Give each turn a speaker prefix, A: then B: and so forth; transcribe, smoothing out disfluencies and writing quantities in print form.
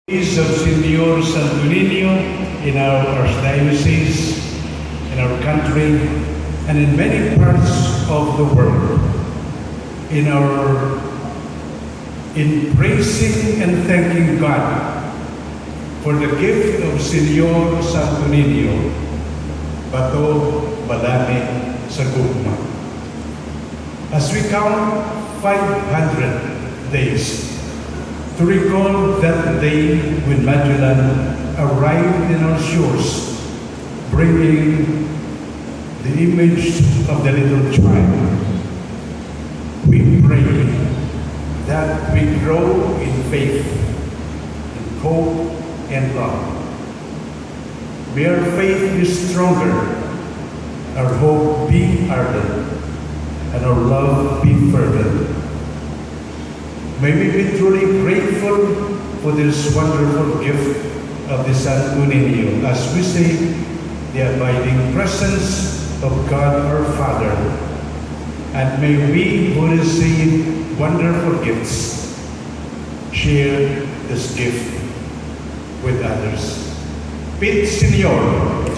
A: Feast of Señor Santo Niño in our Archdiocese, in our country, and in many parts of the world. In praising and thanking God for the gift of Señor Santo Niño, Bato Balami sa Gugma. As we count 500 days to recall that day when Magellan arrived in our shores, bringing the image of the little child, we pray that we grow in faith, in hope, and love. May our faith be stronger, our hope be ardent, and our love be fervent. May we be truly grateful for this wonderful gift of the Santo Niño as we say the abiding presence of God our Father. And may we who receive wonderful gifts share this gift with others. Pit Señor.